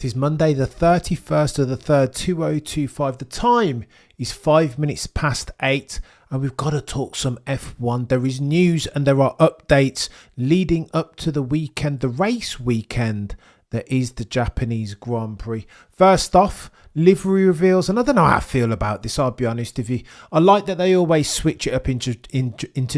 It is Monday the 31st of the 3rd, 2025. The time is 5 minutes past 8 and we've got to talk some F1. There is news and there are updates leading up to the weekend, the race weekend that is the Japanese Grand Prix. First off, livery reveals, and I don't know how I feel about this, I'll be honest with you. I like that they always switch it up into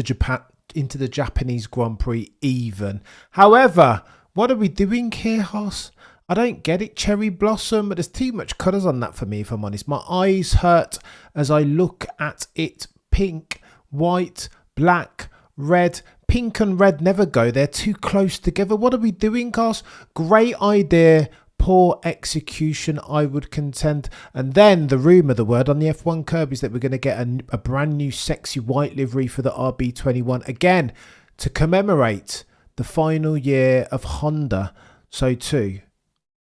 Japan, into the Japanese Grand Prix even. However, what are we doing here, Haas? I don't get it. Cherry blossom, but there's too much colours on that for me, if I'm honest. My eyes hurt as I look at it. Pink, white, black, red. Pink and red never go. They're too close together. What are we doing, Cars? Great idea. Poor execution, I would contend. And then the rumour, the word on the F1 curb is that we're going to get a brand new sexy white livery for the RB21. Again, to commemorate the final year of Honda. So too,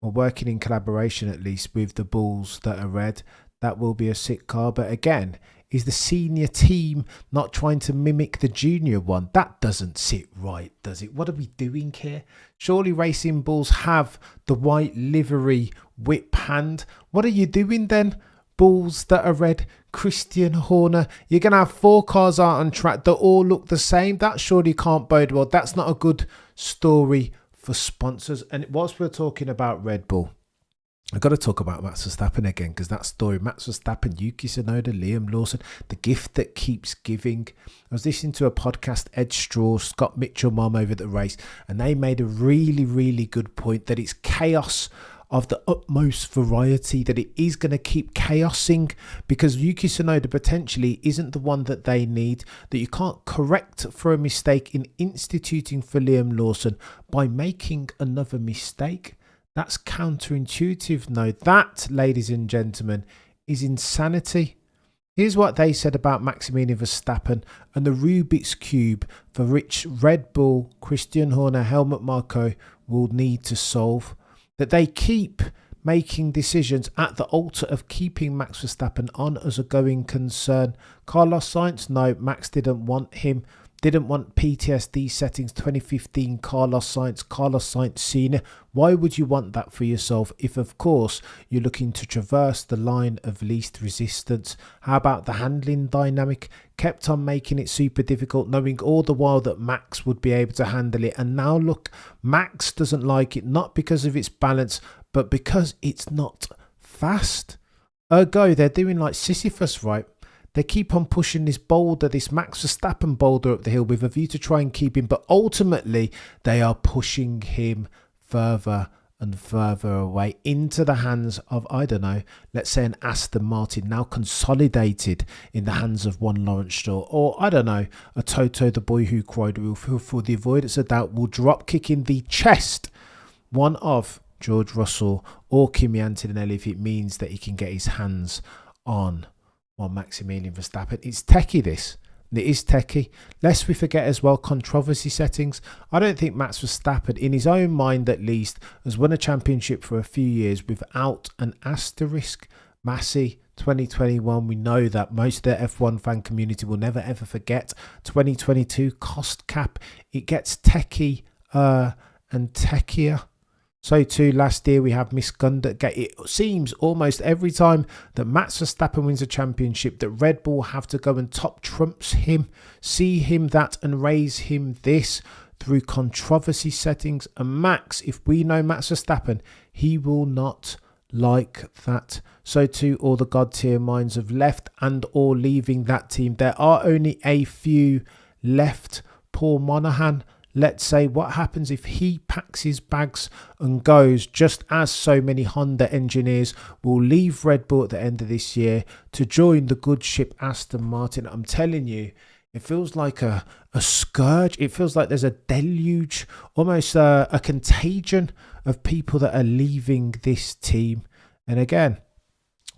we're working in collaboration at least with the Bulls that are red. That will be a sick car. But again, is the senior team not trying to mimic the junior one? That doesn't sit right, does it? What are we doing here? Surely Racing Bulls have the white livery whip hand. What are you doing then? Bulls that are red, Christian Horner. You're going to have 4 cars out on track that all look the same. That surely can't bode well. That's not a good story for sponsors. And whilst we're talking about Red Bull, I've got to talk about Max Verstappen again, because that story, Max Verstappen, Yuki Tsunoda, Liam Lawson, the gift that keeps giving. I was listening to a podcast, Ed Straw, Scott Mitchell, Mom over the race, and they made a really, really good point that it's chaos of the utmost variety, that it is going to keep chaosing because Yuki Tsunoda potentially isn't the one that they need, that you can't correct for a mistake in instituting for Liam Lawson by making another mistake. That's counterintuitive. No, that, ladies and gentlemen, is insanity. Here's what they said about Maximilian Verstappen and the Rubik's Cube for which Red Bull, Christian Horner, Helmut Marko will need to solve. That they keep making decisions at the altar of keeping Max Verstappen on as a going concern. Carlos Sainz, no, Max didn't want him. Didn't want PTSD settings 2015 Carlos Sainz Senior. Why would you want that for yourself if, of course, you're looking to traverse the line of least resistance? How about the handling dynamic? Kept on making it super difficult, knowing all the while that Max would be able to handle it. And now look, Max doesn't like it, not because of its balance, but because it's not fast. Ergo, they're doing like Sisyphus, right? They keep on pushing this boulder, this Max Verstappen boulder up the hill with a view to try and keep him. But ultimately, they are pushing him further and further away into the hands of, I don't know, let's say an Aston Martin, now consolidated in the hands of one Lawrence Stroll. Or, I don't know, a Toto, the boy who cried wolf, who for the avoidance of doubt will drop kick in the chest one of George Russell or Kimi Antonelli if it means that he can get his hands on Maximilian Verstappen. It's techie, this. It is techie. Lest we forget as well, controversy settings. I don't think Max Verstappen, in his own mind at least, has won a championship for a few years without an asterisk. Massey, 2021, we know that most of the F1 fan community will never ever forget. 2022, cost cap. It gets techie and techier. So too, last year we have misconduct. It seems almost every time that Max Verstappen wins a championship that Red Bull have to go and top trumps him, see him that and raise him this through controversy settings. And Max, if we know Max Verstappen, he will not like that. So too, all the god tier minds have left and or leaving that team. There are only a few left. Paul Monahan, let's say, what happens if he packs his bags and goes, just as so many Honda engineers will leave Red Bull at the end of this year to join the good ship Aston Martin? I'm telling you, it feels like a scourge. It feels like there's a deluge, almost a contagion of people that are leaving this team. And again,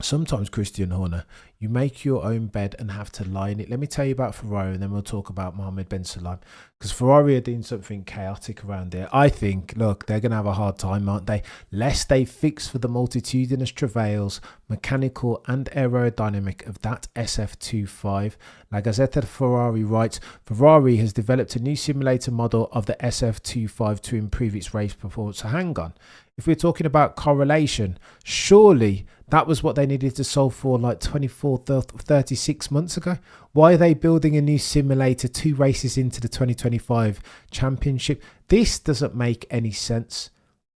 sometimes, Christian Horner, you make your own bed and have to lie in it. Let me tell you about Ferrari and then we'll talk about Mohammed Ben Sulayem, because Ferrari are doing something chaotic around there. I think, look, they're going to have a hard time, aren't they? Lest they fix for the multitudinous travails, mechanical and aerodynamic of that SF25. La Gazzetta Ferrari writes, Ferrari has developed a new simulator model of the SF25 to improve its race performance. So hang on. if we're talking about correlation, surely that was what they needed to solve for like 24, 36 months ago. Why are they building a new simulator 2 races into the 2025 championship? This doesn't make any sense.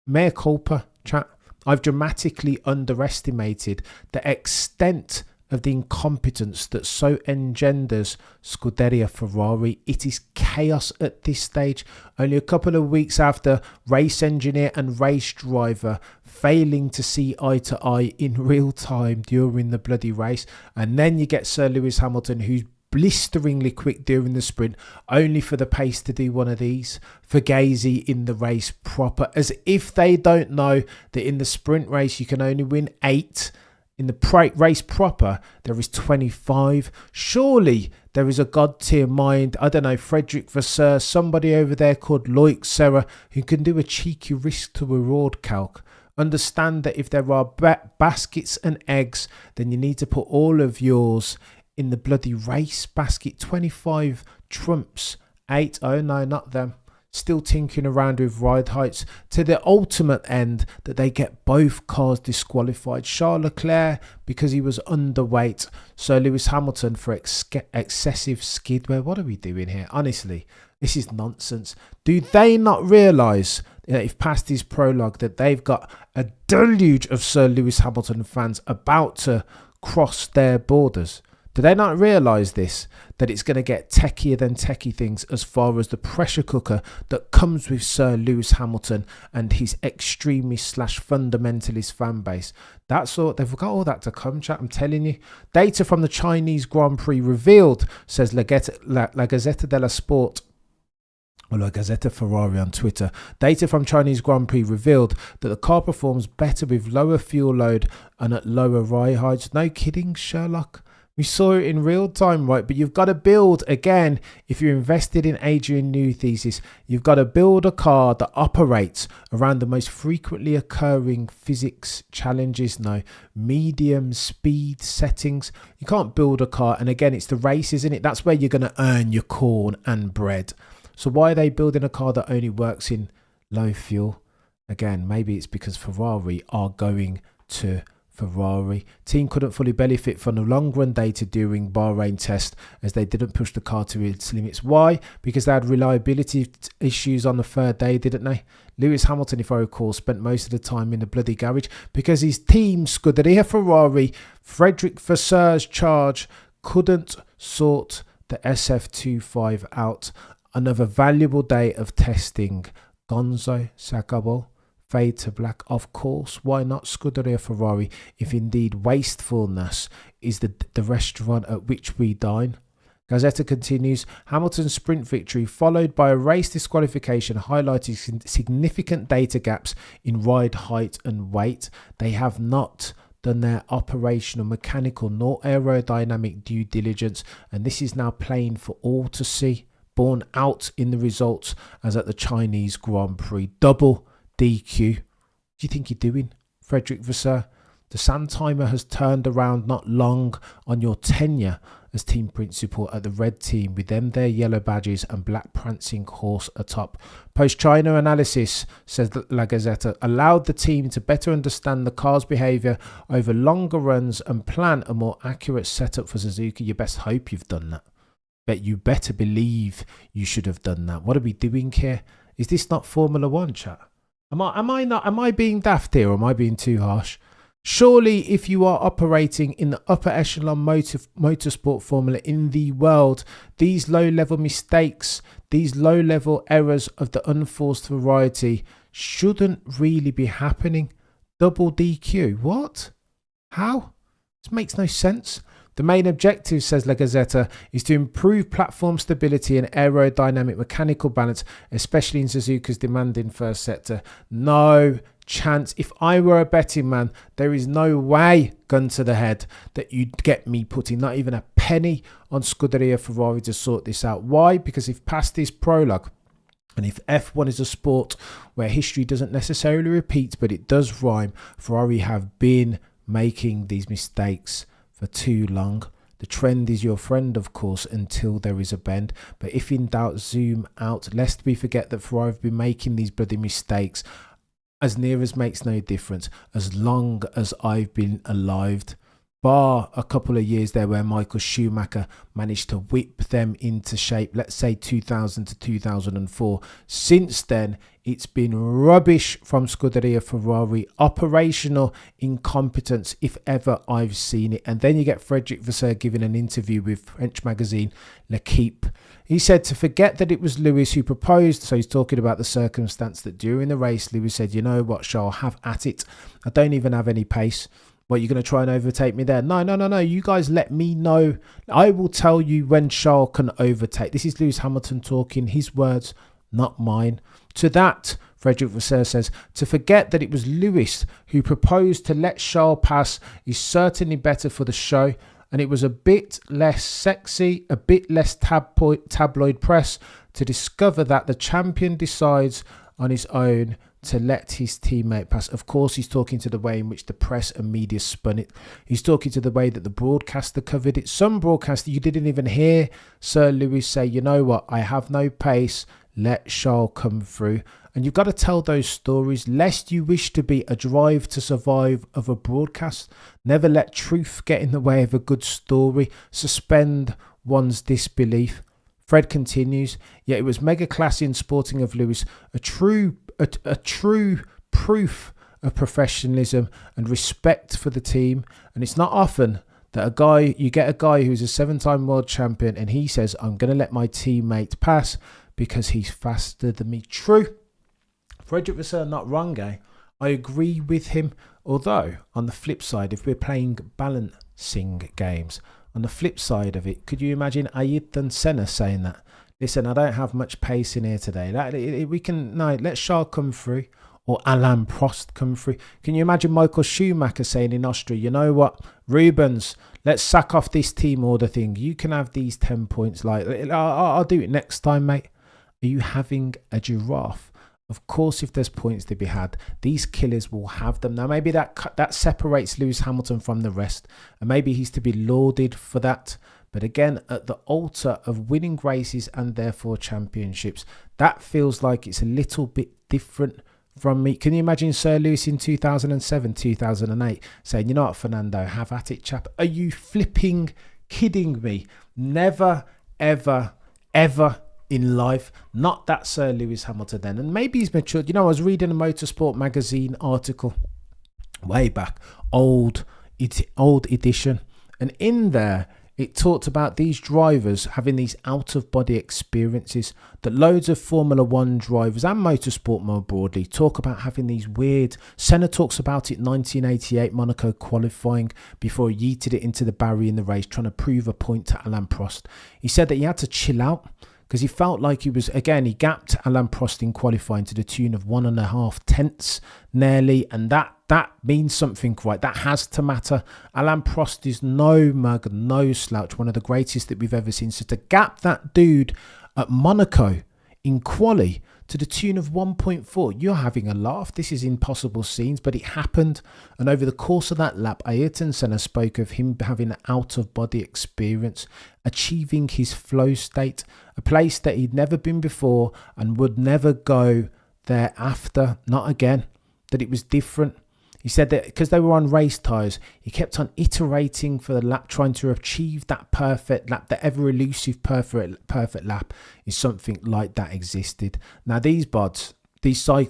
Mea culpa, chat. I've dramatically underestimated the extent of the incompetence that so engenders Scuderia Ferrari. It is chaos at this stage. Only a couple of weeks after race engineer and race driver failing to see eye to eye in real time during the bloody race, and then you get Sir Lewis Hamilton, who's blisteringly quick during the sprint, only for the pace to do one of these. Fugazi in the race proper, as if they don't know that in the sprint race you can only win 8. In the race proper, there is 25. Surely there is a god tier mind, I don't know, Frederick Vasseur, somebody over there called Loic Serra, who can do a cheeky risk to reward calc. Understand that if there are baskets and eggs, then you need to put all of yours in the bloody race basket. 25 trumps 8. Oh no, not them. Still tinkering around with ride heights to the ultimate end that they get both cars disqualified. Charles Leclerc because he was underweight. Sir Lewis Hamilton for excessive skid wear. What are we doing here? Honestly, this is nonsense. Do they not realise that if past his prologue that they've got a deluge of Sir Lewis Hamilton fans about to cross their borders? Do they not realise this? That it's going to get techier than techie things as far as the pressure cooker that comes with Sir Lewis Hamilton and his extremist / fundamentalist fan base. That's all. They've got all that to come, chat. I'm telling you. Data from the Chinese Grand Prix revealed, says La Gazzetta dello Sport, or La Gazzetta Ferrari on Twitter. Data from Chinese Grand Prix revealed that the car performs better with lower fuel load and at lower ride heights. No kidding, Sherlock. We saw it in real time, right? But you've got to build, again, if you're invested in Adrian Newey's thesis, you've got to build a car that operates around the most frequently occurring physics challenges now. Medium speed settings. You can't build a car. And again, it's the race, isn't it? That's where you're going to earn your corn and bread. So why are they building a car that only works in low fuel? Again, maybe it's because Ferrari are going to Ferrari. Team couldn't fully benefit from the long run data during Bahrain test as they didn't push the car to its limits. Why? Because they had reliability issues on the third day, didn't they? Lewis Hamilton, if I recall, spent most of the time in the bloody garage because his team, Scuderia Ferrari, Frederick Vasseur's charge, couldn't sort the SF25 out. Another valuable day of testing. Gonzo Sacabo. Fade to black, of course. Why not Scuderia Ferrari if indeed wastefulness is the restaurant at which we dine? Gazzetta continues, Hamilton's sprint victory followed by a race disqualification highlighted significant data gaps in ride height and weight. They have not done their operational, mechanical nor aerodynamic due diligence, and this is now plain for all to see, borne out in the results as at the Chinese Grand Prix. Double DQ. What do you think you're doing, Frederick Vasseur? The sand timer has turned around not long on your tenure as team principal at the red team, with them their yellow badges and black prancing horse atop. Post-China analysis, says La Gazzetta, allowed the team to better understand the car's behaviour over longer runs and plan a more accurate setup for Suzuka. You best hope you've done that. But you better believe you should have done that. What are we doing here? Is this not Formula One, chat? Am I being daft here, or am I being too harsh? Surely if you are operating in the upper echelon motorsport formula in the world, these low-level mistakes, these low-level errors of the unforced variety shouldn't really be happening. Double DQ. What? How? This makes no sense. The main objective, says La Gazzetta, is to improve platform stability and aerodynamic mechanical balance, especially in Suzuka's demanding first sector. No chance. If I were a betting man, there is no way, gun to the head, that you'd get me putting not even a penny on Scuderia Ferrari to sort this out. Why? Because if past this prologue, and if F1 is a sport where history doesn't necessarily repeat, but it does rhyme, Ferrari have been making these mistakes for too long. The trend is your friend, of course, until there is a bend. But if in doubt, zoom out, lest we forget that Ferrari have been making these bloody mistakes as near as makes no difference as long as I've been alive. Bar a couple of years there where Michael Schumacher managed to whip them into shape, let's say 2000 to 2004. Since then, it's been rubbish from Scuderia Ferrari, operational incompetence if ever I've seen it. And then you get Frederic Vasseur giving an interview with French magazine L'Equipe. He said to forget that it was Lewis who proposed. So he's talking about the circumstance that during the race, Lewis said, you know what, Charles, have at it. I don't even have any pace. What, you're going to try and overtake me there? No. You guys let me know. I will tell you when Charles can overtake. This is Lewis Hamilton talking. His words, not mine. To that, Frederic Vasseur says, to forget that it was Lewis who proposed to let Charles pass is certainly better for the show. And it was a bit less sexy, a bit less tabloid press to discover that the champion decides on his own to let his teammate pass. Of course, he's talking to the way in which the press and media spun it. He's talking to the way that the broadcaster covered it. Some broadcaster, you didn't even hear Sir Lewis say, you know what, I have no pace, let Charles come through. And you've got to tell those stories, lest you wish to be a drive to survive of a broadcast. Never let truth get in the way of a good story. Suspend one's disbelief. Fred continues, yet it was mega classy and sporting of Lewis, a true proof of professionalism and respect for the team. And it's not often that you get a guy who's a 7-time world champion and he says, I'm going to let my teammate pass because he's faster than me. True. Frederic Vasseur, not wrong, eh? I agree with him. Although, on the flip side, if we're playing balancing games, on the flip side of it, could you imagine Ayrton Senna saying that? Listen, I don't have much pace in here today. Let Charles come through, or Alain Prost come through. Can you imagine Michael Schumacher saying in Austria, you know what, Rubens, let's sack off this team order thing. You can have these 10 points. Like, I'll do it next time, mate. Are you having a giraffe? Of course, if there's points to be had, these killers will have them. Now, maybe that separates Lewis Hamilton from the rest, and maybe he's to be lauded for that. But again, at the altar of winning races and therefore championships, that feels like it's a little bit different from me. Can you imagine Sir Lewis in 2007, 2008 saying, you know what, Fernando, have at it, chap? Are you flipping kidding me? Never, ever, ever in life. Not that Sir Lewis Hamilton then. And maybe he's matured. You know, I was reading a Motorsport magazine article way back, old edition, and in there it talked about these drivers having these out-of-body experiences that loads of Formula One drivers and motorsport more broadly talk about, having these weird. Senna talks about it 1988 Monaco qualifying before he yeeted it into the barrier in the race, trying to prove a point to Alain Prost. He said that he had to chill out because he felt like he gapped Alain Prost in qualifying to the tune of 1.5 tenths nearly, and that means something, right? That has to matter. Alain Prost is no mug, no slouch, one of the greatest that we've ever seen. So to gap that dude at Monaco in quali to the tune of 1.4, you're having a laugh. This is impossible scenes, but it happened. And over the course of that lap, Ayrton Senna spoke of him having an out-of-body experience, achieving his flow state, a place that he'd never been before and would never go thereafter, not again, that it was different. He said that because they were on race tyres, he kept on iterating for the lap, trying to achieve that perfect lap, the ever elusive perfect lap, is something like that existed. Now these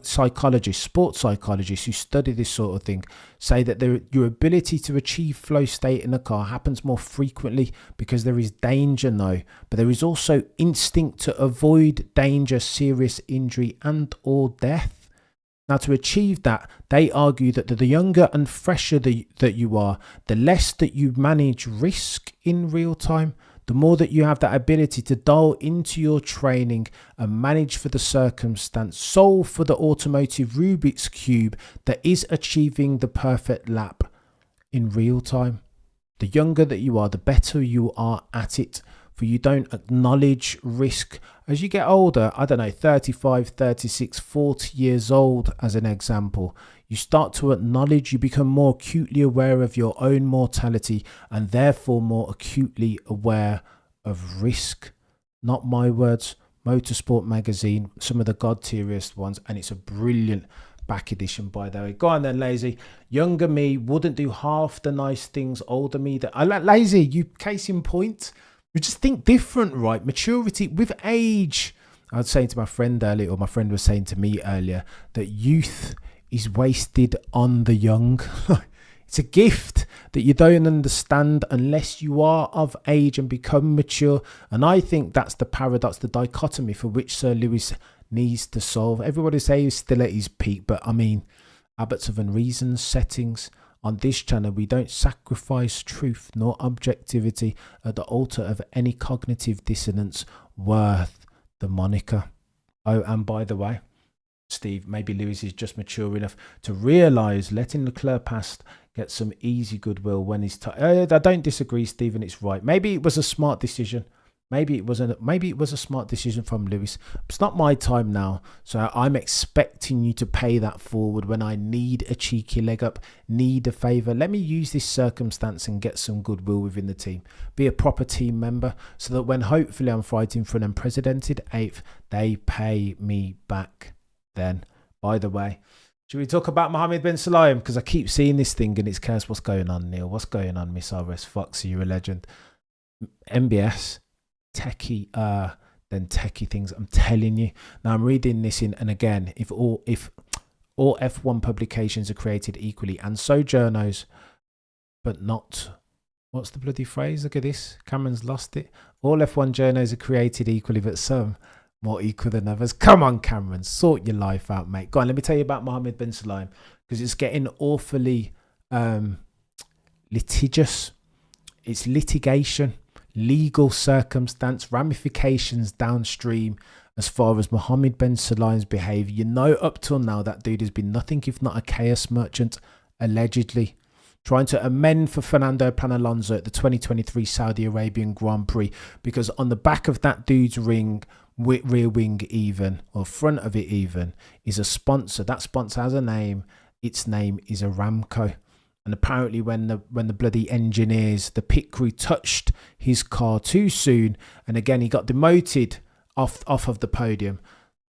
psychologists, sports psychologists who study this sort of thing, say that your ability to achieve flow state in a car happens more frequently because there is danger, but there is also instinct to avoid danger, serious injury and or death. Now, to achieve that, they argue that the younger and fresher that you are, the less that you manage risk in real time, the more that you have that ability to dial into your training and manage for the circumstance, solve for the automotive Rubik's Cube that is achieving the perfect lap in real time. The younger that you are, the better you are at it. For you don't acknowledge risk. As you get older, 35, 36, 40 years old as an example, you start to acknowledge, you become more acutely aware of your own mortality and therefore more acutely aware of risk. Not my words, Motorsport magazine, some of the god-tieriest ones, and it's a brilliant back edition, by the way. Go on then, Lazy. Younger me wouldn't do half the nice things older me that I like. Lazy, you case in point. We just think different, right? Maturity with age. I was saying to my friend earlier, or my friend was saying to me earlier, that youth is wasted on the young. It's a gift that you don't understand unless you are of age and become mature. And I think that's the paradox, the dichotomy for which Sir Lewis needs to solve. Everybody say he's still at his peak, but I mean, Abbots of Unreasoned settings. On this channel, we don't sacrifice truth nor objectivity at the altar of any cognitive dissonance worth the moniker. Oh, and by the way, Steve, maybe Lewis is just mature enough to realise letting Leclerc past get some easy goodwill when he's I don't disagree, Stephen. It's right. Maybe it was a smart decision. Maybe it was a smart decision from Lewis. It's not my time now, so I'm expecting you to pay that forward when I need a cheeky leg up, need a favour. Let me use this circumstance and get some goodwill within the team. Be a proper team member, so that when hopefully I'm fighting for an unprecedented 8th, they pay me back then. By the way, should we talk about Mohammed bin Sulayem? Because I keep seeing this thing and it's chaos. What's going on, Neil? What's going on, Miss RS Foxy? You're a legend. MBS. Techie than techie things, I'm telling you. Now I'm reading this in, and again, if all F1 publications are created equally, and so journos, but not, what's the bloody phrase? Look at this, Cameron's lost it. All F1 journos are created equally, but some more equal than others. Come on, Cameron, sort your life out, mate. Go on, let me tell you about Mohammed bin Sulayem, because it's getting awfully litigious. It's litigation, legal circumstance, ramifications downstream as far as Mohammed bin Sulayem's behaviour. You know, up till now, that dude has been nothing if not a chaos merchant, allegedly. Trying to amend for Fernando Plan Alonso at the 2023 Saudi Arabian Grand Prix, because on the back of that dude's rear wing even, or front of it even, is a sponsor. That sponsor has a name. Its name is Aramco. And apparently when the bloody engineers, the pit crew touched his car too soon, and again he got demoted off of the podium.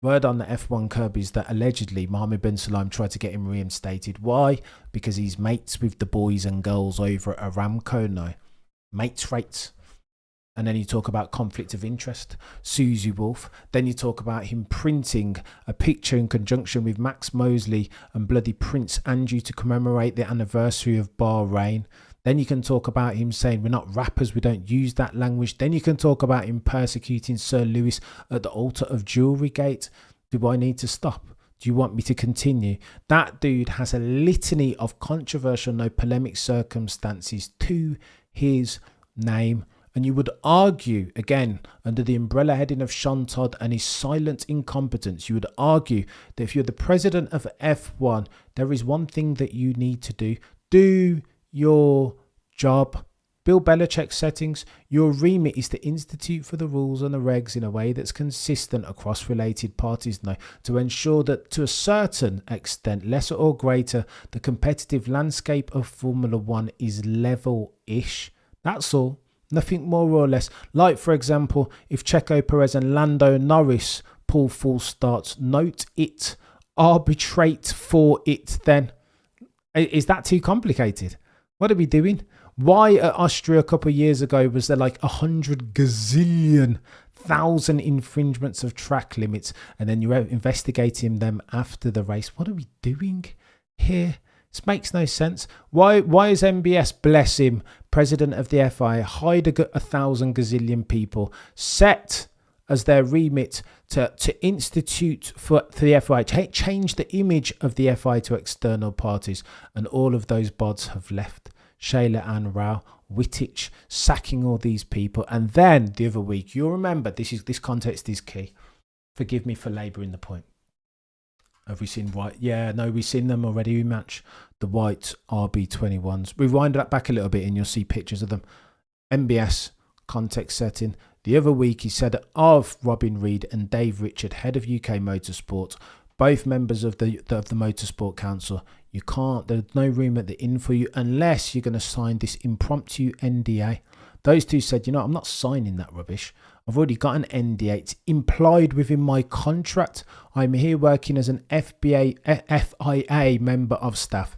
Word on the F1 curb is that allegedly Mohammed bin Sulayem tried to get him reinstated. Why? Because he's mates with the boys and girls over at Aramco now. Mates rates. And then you talk about conflict of interest, Susie Wolf. Then you talk about him printing a picture in conjunction with Max Mosley and bloody Prince Andrew to commemorate the anniversary of Bahrain. Then you can talk about him saying we're not rappers, we don't use that language. Then you can talk about him persecuting Sir Lewis at the altar of Jewelry Gate. Do I need to stop? Do you want me to continue? That dude has a litany of controversial, no polemic circumstances to his name. And you would argue, again, under the umbrella heading of Sean Todd and his silent incompetence, you would argue that if you're the president of F1, there is one thing that you need to do. Do your job. Bill Belichick settings. Your remit is to institute for the rules and the regs in a way that's consistent across related parties now, to ensure that to a certain extent, lesser or greater, the competitive landscape of Formula One is level-ish. That's all. Nothing more or less. Like, for example, if Checo Perez and Lando Norris pull false starts, note it, arbitrate for it then. Is that too complicated? What are we doing? Why at Austria a couple of years ago was there like 100 gazillion thousand infringements of track limits, and then you're investigating them after the race? What are we doing here? This makes no sense. Why is MBS, bless him, president of the FIA, hide 1,000 gazillion people, set as their remit to institute for the FIA, change the image of the FIA to external parties, and all of those bods have left. Shayla Ann Rao, Wittich, sacking all these people. And then the other week, you'll remember, this context is key. Forgive me for labouring the point. Have we seen white? Yeah, no, we've seen them already. We match the white RB21s. Rewind that back a little bit and you'll see pictures of them. MBS, context setting. The other week he said of Robin Reid and Dave Richard, head of UK Motorsport, both members of the Motorsport Council, you can't, there's no room at the inn for you unless you're going to sign this impromptu NDA. Those two said, you know, I'm not signing that rubbish. I've already got an NDA. It's implied within my contract. I'm here working as an FIA member of staff.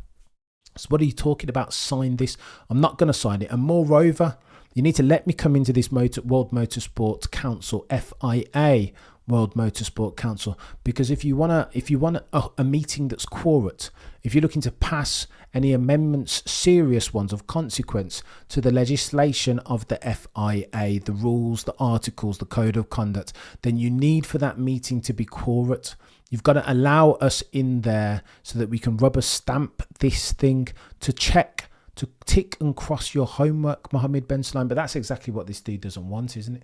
So what are you talking about? Sign this. I'm not going to sign it. And moreover, you need to let me come into this World Motorsport Council, FIA World Motorsport Council, because if you want a meeting that's quorate, if you're looking to pass any amendments, serious ones of consequence to the legislation of the FIA, the rules, the articles, the code of conduct, then you need for that meeting to be quorate. You've got to allow us in there so that we can rubber stamp this thing to check, to tick and cross your homework, Mohammed Ben Sulayem. But that's exactly what this dude doesn't want, isn't it?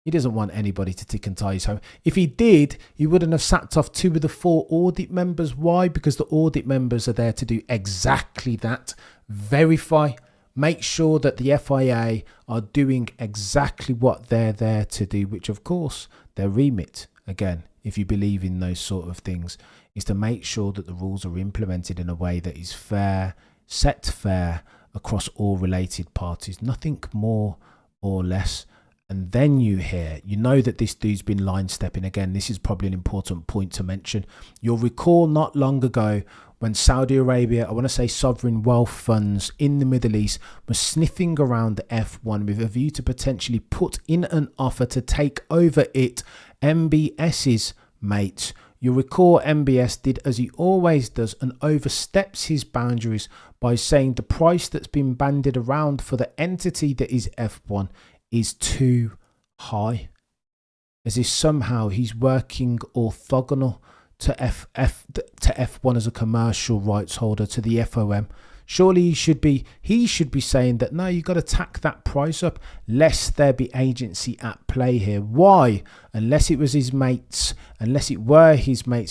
He doesn't want anybody to tick and tie his home. If he did, he wouldn't have sacked off 2 of the 4 audit members. Why? Because the audit members are there to do exactly that. Verify, make sure that the FIA are doing exactly what they're there to do, which of course their remit, again, if you believe in those sort of things, is to make sure that the rules are implemented in a way that is fair, set fair across all related parties, nothing more or less. And then you know that this dude's been line stepping. Again, this is probably an important point to mention. You'll recall not long ago when Saudi Arabia, I want to say sovereign wealth funds in the Middle East, were sniffing around the F1 with a view to potentially put in an offer to take over it. MBS's mates. You'll recall MBS did as he always does and oversteps his boundaries by saying the price that's been bandied around for the entity that is F1 is too high, as if somehow he's working orthogonal to F1 as a commercial rights holder to the FOM. Surely he should be saying that no, you got to tack that price up, lest there be agency at play here. Why? Unless it were his mates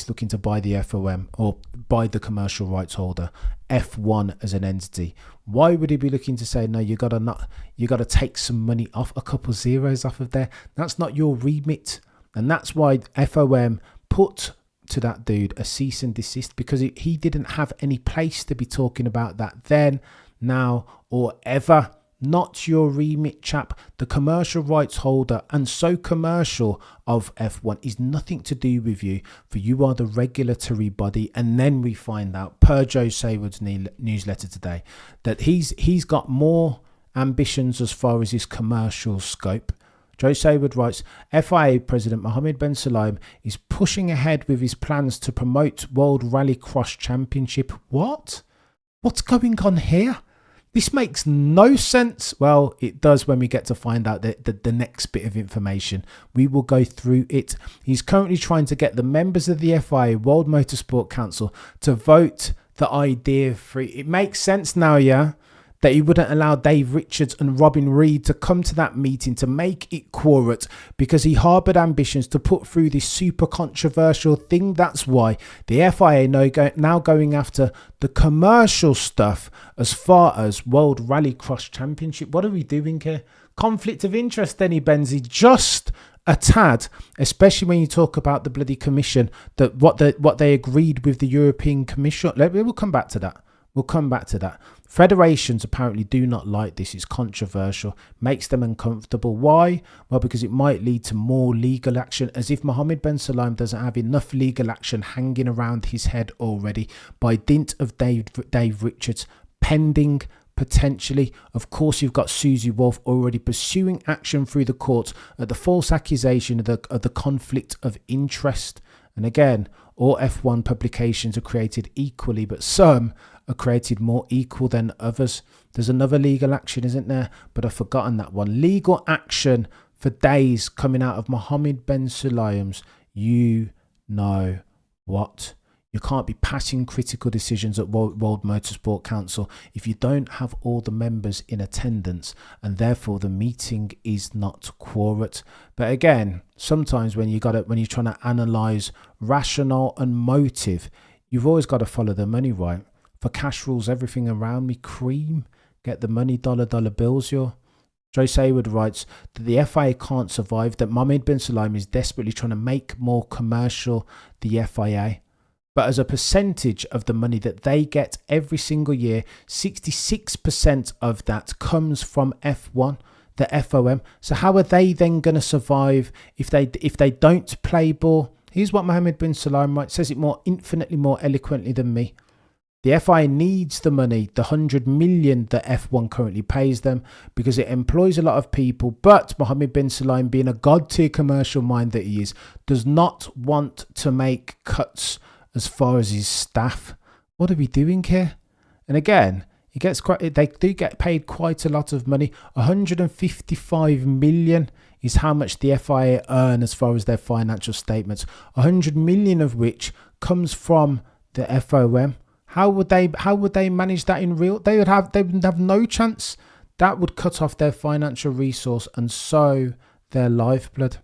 looking to buy the FOM or buy the commercial rights holder, F1 as an entity. Why would he be looking to say no? You got to take some money off, a couple zeros off of there. That's not your remit, and that's why FOM put to that dude a cease and desist, because he didn't have any place to be talking about that then, now, or ever. Not your remit, chap. The commercial rights holder, and so commercial, of F1 is nothing to do with you, for you are the regulatory body. And then we find out per Joe Saywood's newsletter today that he's got more ambitions as far as his commercial scope. Joe Saywood writes, FIA President Mohammed Ben Sulayem is pushing ahead with his plans to promote World Rallycross Championship. What? What's going on here? This makes no sense. Well, it does when we get to find out the next bit of information. We will go through it. He's currently trying to get the members of the FIA, World Motorsport Council, to vote the idea free. It makes sense now, yeah? That he wouldn't allow Dave Richards and Robin Reed to come to that meeting to make it quorate, because he harboured ambitions to put through this super controversial thing. That's why the FIA now going after the commercial stuff as far as World Rallycross Championship. What are we doing here? Conflict of interest, Denny Benzie, just a tad, especially when you talk about the bloody commission, that what they agreed with the European Commission. We'll come back to that. Federations apparently do not like this. It's controversial, makes them uncomfortable. Why? Well, because it might lead to more legal action, as if Mohammed Ben Sulayem doesn't have enough legal action hanging around his head already by dint of Dave Richards pending potentially. Of course, you've got Susie Wolff already pursuing action through the courts at the false accusation of the conflict of interest. And again, all F1 publications are created equally, but some are created more equal than others. There's another legal action, isn't there? But I've forgotten that one. Legal action for days coming out of Mohammed Ben Sulayem's you know what. You can't be passing critical decisions at World Motorsport Council if you don't have all the members in attendance, and therefore the meeting is not quorate. But again, sometimes when you're trying to analyse rationale and motive, you've always got to follow the money, right? For cash rules everything around me, cream. Get the money, dollar bills, yo. Joe Saywood writes that the FIA can't survive, that Mohammed Ben Sulayem is desperately trying to make more commercial the FIA. But as a percentage of the money that they get every single year, 66% of that comes from F1. the FOM. So how are they then going to survive if they don't play ball? Here's what Mohammed bin Sulayem writes, says it infinitely more eloquently than me. The FIA needs the money, the 100 million that F1 currently pays them, because it employs a lot of people. But Mohammed bin Sulayem, being a god-tier commercial mind that he is, does not want to make cuts as far as his staff. What are we doing here? And again, they do get paid quite a lot of money. 155 million is how much the FIA earn as far as their financial statements. 100 million of which comes from the FOM. How would they manage that in real? They would have no chance. That would cut off their financial resource and so their lifeblood.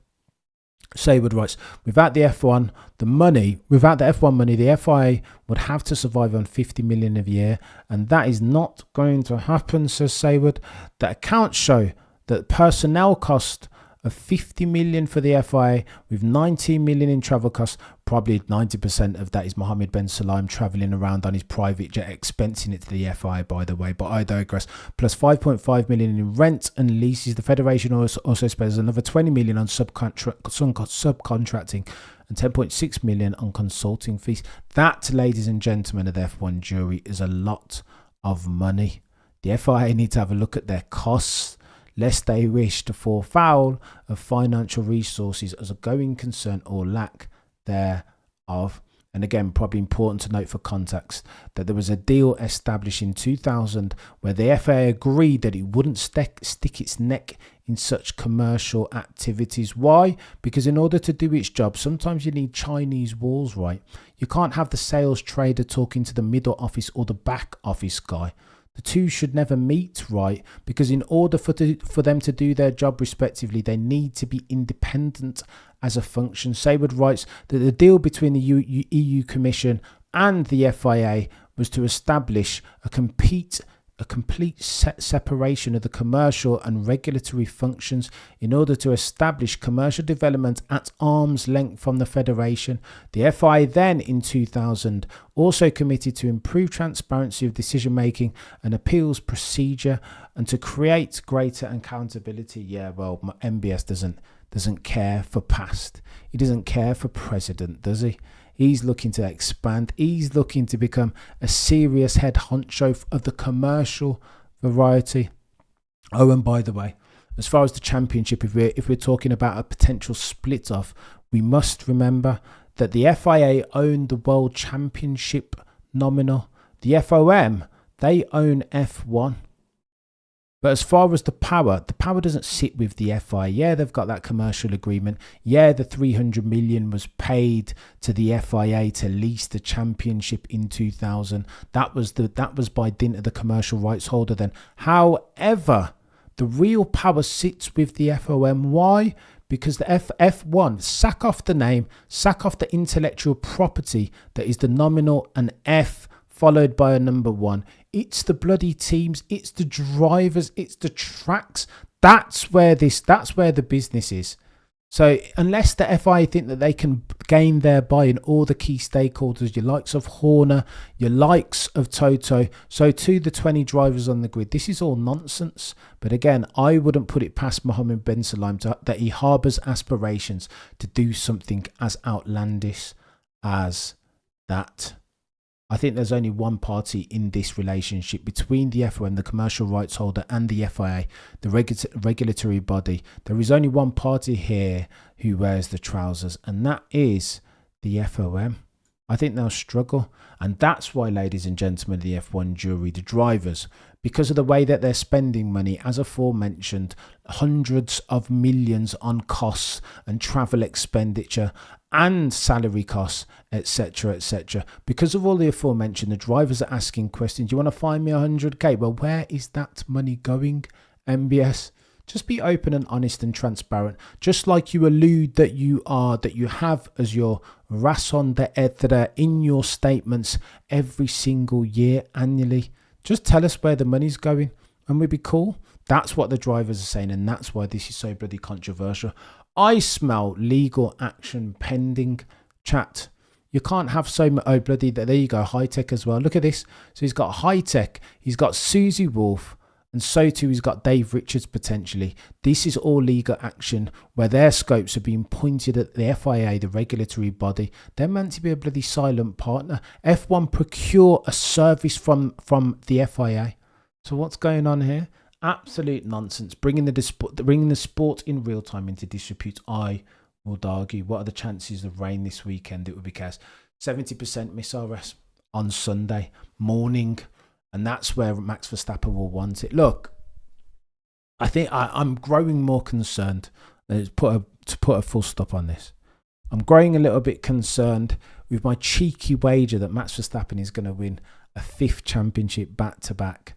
Saywood writes, without the F1 money, the FIA would have to survive on 50 million a year, and that is not going to happen, says Saywood. The accounts show that personnel cost of 50 million for the FIA, with 19 million in travel costs. Probably 90% of that is Mohammed bin Sulayem travelling around on his private jet, expensing it to the FIA, by the way, but I digress. Plus 5.5 million in rent and leases. The federation also spends another 20 million on subcontracting and 10.6 million on consulting fees. That, ladies and gentlemen of the F1 jury, is a lot of money. The FIA need to have a look at their costs, lest they wish to fall foul of financial resources as a going concern or lack thereof. And again, probably important to note for context that there was a deal established in 2000 where the FIA agreed that it wouldn't stick its neck in such commercial activities. Why? Because in order to do its job, sometimes you need Chinese walls, right? You can't have the sales trader talking to the middle office or the back office guy. The two should never meet, right? Because in order for them to do their job respectively, they need to be independent as a function. Saywood writes that the deal between the EU Commission and the FIA was to establish a complete separation of the commercial and regulatory functions in order to establish commercial development at arm's length from the federation. The FIA then in 2000 also committed to improve transparency of decision making and appeals procedure and to create greater accountability. Yeah, well, MBS doesn't care for past. He doesn't care for president, does he? He's looking to expand. He's looking to become a serious head honcho of the commercial variety. Oh, and by the way, as far as the championship, if we're talking about a potential split off, we must remember that the FIA own the World Championship nominal. The FOM, they own F1. But as far as the power doesn't sit with the FIA. Yeah, they've got that commercial agreement. Yeah, the 300 million was paid to the FIA to lease the championship in 2000. That was by dint of the commercial rights holder then. However, the real power sits with the FOM. Why? Because the F1, sack off the name, sack off the intellectual property that is the nominal and F followed by a number 1. It's the bloody teams, it's the drivers, it's the tracks. That's where the business is. So unless the FIA think that they can gain thereby in all the key stakeholders, your likes of Horner, your likes of Toto, so to the 20 drivers on the grid, this is all nonsense. But again, I wouldn't put it past Mohammed bin Sulayem that he harbours aspirations to do something as outlandish as that. I think there's only one party in this relationship between the FOM, the commercial rights holder, and the FIA, the regulatory body. There is only one party here who wears the trousers, and that is the FOM. I think they'll struggle. And that's why, ladies and gentlemen, the F1 jury, the drivers, because of the way that they're spending money, as aforementioned, hundreds of millions on costs and travel expenditure and salary costs, etc., etc. Because of all the aforementioned, the drivers are asking questions. You want to find me 100k? Well, where is that money going, MBS? Just be open and honest and transparent, just like you allude that you have as your raison d'etre in your statements every single year, annually. Just tell us where the money's going and we'll be cool. That's what the drivers are saying, and that's why this is so bloody controversial. I smell legal action pending, chat. You can't have so much. Oh, bloody, there you go, high tech as well. Look at this. So he's got high tech, he's got Susie Wolf, And so too, he's got Dave Richards potentially. This is all legal action where their scopes are being pointed at the FIA, the regulatory body. They're meant to be a bloody silent partner. F1 procure a service from the FIA. So what's going on here? Absolute nonsense. Bringing the sport in real time into disrepute. I would argue. What are the chances of rain this weekend? It would be chaos. 70% missile rest on Sunday morning. And that's where Max Verstappen will want it. Look, I think I'm growing more concerned. To put a full stop on this, I'm growing a little bit concerned with my cheeky wager that Max Verstappen is going to win a 5th championship back to back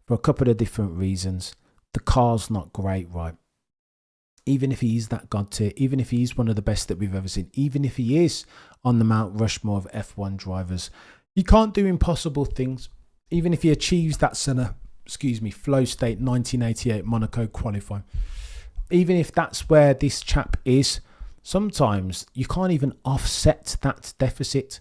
for a couple of different reasons. The car's not great, right? Even if he is that god tier, even if he is one of the best that we've ever seen, even if he is on the Mount Rushmore of F1 drivers, he can't do impossible things. Even if he achieves that flow state 1988 Monaco qualifying, even if that's where this chap is, sometimes you can't even offset that deficit.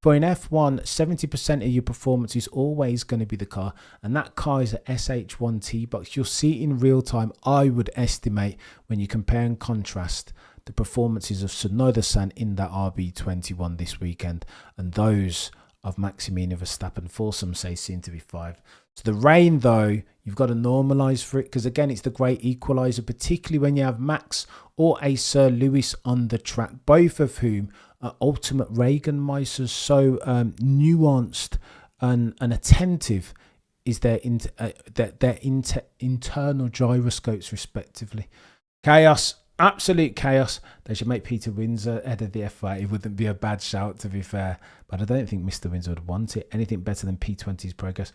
For in F1, 70% of your performance is always going to be the car, and that car is a SH1T box. You'll see it in real time. I would estimate, when you compare and contrast the performances of Tsunoda-san in that RB21 this weekend and those of Maximilian Verstappen, 4 some say seem to be 5. So the rain, though, you've got to normalise for it, because again, it's the great equaliser, particularly when you have Max or a Sir Lewis on the track, both of whom are ultimate Reaganmeisters. So nuanced and attentive is their internal gyroscopes, respectively. Chaos. Absolute chaos. They should make Peter Windsor head of the FIA. It wouldn't be a bad shout, to be fair. But I don't think Mr. Windsor would want it. Anything better than P20's progress.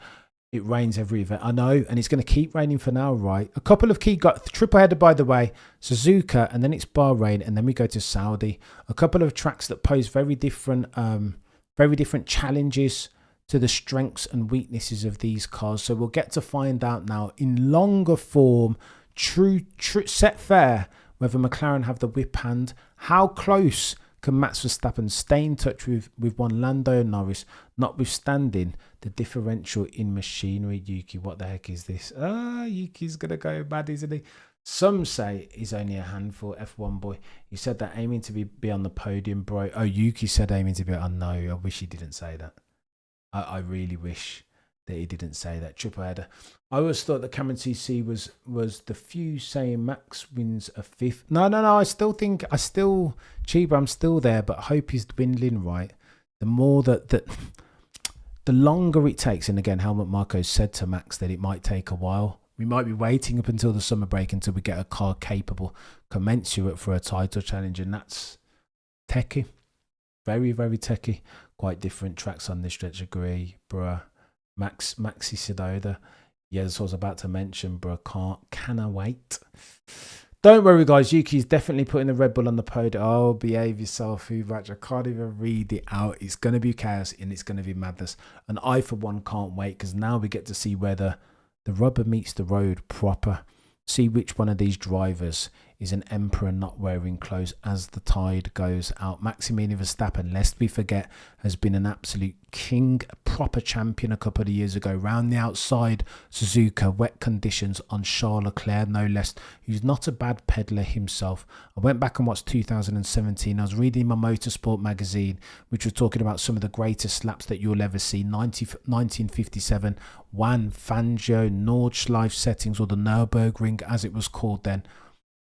It rains every event. I know, and it's going to keep raining for now, right? A couple of key triple header, by the way. Suzuka, and then it's Bahrain, and then we go to Saudi. A couple of tracks that pose very different challenges to the strengths and weaknesses of these cars. So we'll get to find out now in longer form, true set fair, whether McLaren have the whip hand. How close can Max Verstappen stay in touch with one Lando Norris, notwithstanding the differential in machinery? Yuki, what the heck is this? Yuki's going to go bad, isn't he? Some say he's only a handful, F1 boy. He said that aiming to be on the podium, bro. Oh, Yuki said aiming to be on. No, I wish he didn't say that. I really wish that he didn't say that. Triple header. I always thought that Cameron CC was the few saying Max wins a 5th. No. I still think, Chiba, I'm still there, but hope is dwindling, right? The more the longer it takes, and again, Helmut Marko said to Max that it might take a while. We might be waiting up until the summer break until we get a car capable, commensurate for a title challenge, and that's techie. Very, very techie. Quite different tracks on this stretch. Agree, bruh. Maxi Tsunoda. Yes, I was about to mention, bro. Can I wait? Don't worry, guys. Yuki's definitely putting the Red Bull on the podium. Oh, behave yourself, Hubach. I can't even read it out. It's going to be chaos and it's going to be madness. And I, for one, can't wait, because now we get to see whether the rubber meets the road proper. See which one of these drivers is an emperor not wearing clothes as the tide goes out. Maximilian Verstappen, lest we forget, has been an absolute king, a proper champion a couple of years ago. Round the outside, Suzuka, wet conditions on Charles Leclerc, no less, who's not a bad peddler himself. I went back and watched 2017. I was reading my Motorsport magazine, which was talking about some of the greatest laps that you'll ever see. 1957, Juan Fangio, Nordschleife settings, or the Nürburgring as it was called then.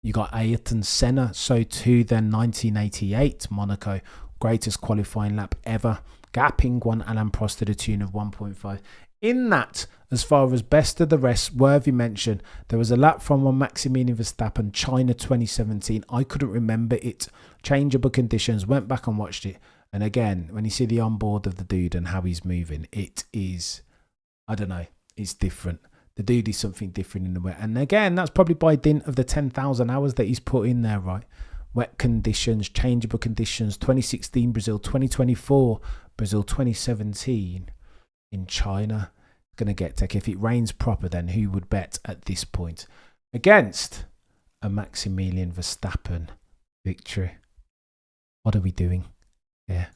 You got Ayrton Senna, so too then 1988 Monaco, greatest qualifying lap ever, gapping one Alain Prost to the tune of 1.5. In that, as far as best of the rest, worthy mention, there was a lap from one Maximilian Verstappen, China 2017. I couldn't remember it. Changeable conditions, went back and watched it. And again, when you see the onboard of the dude and how he's moving, it is, I don't know, it's different. The dude is something different in the way. And again, that's probably by dint of the 10,000 hours that he's put in there, right? Wet conditions, changeable conditions, 2016 Brazil, 2024 Brazil, 2017 in China. Going to get tech. If it rains proper, then who would bet at this point against a Maximilian Verstappen victory? What are we doing here?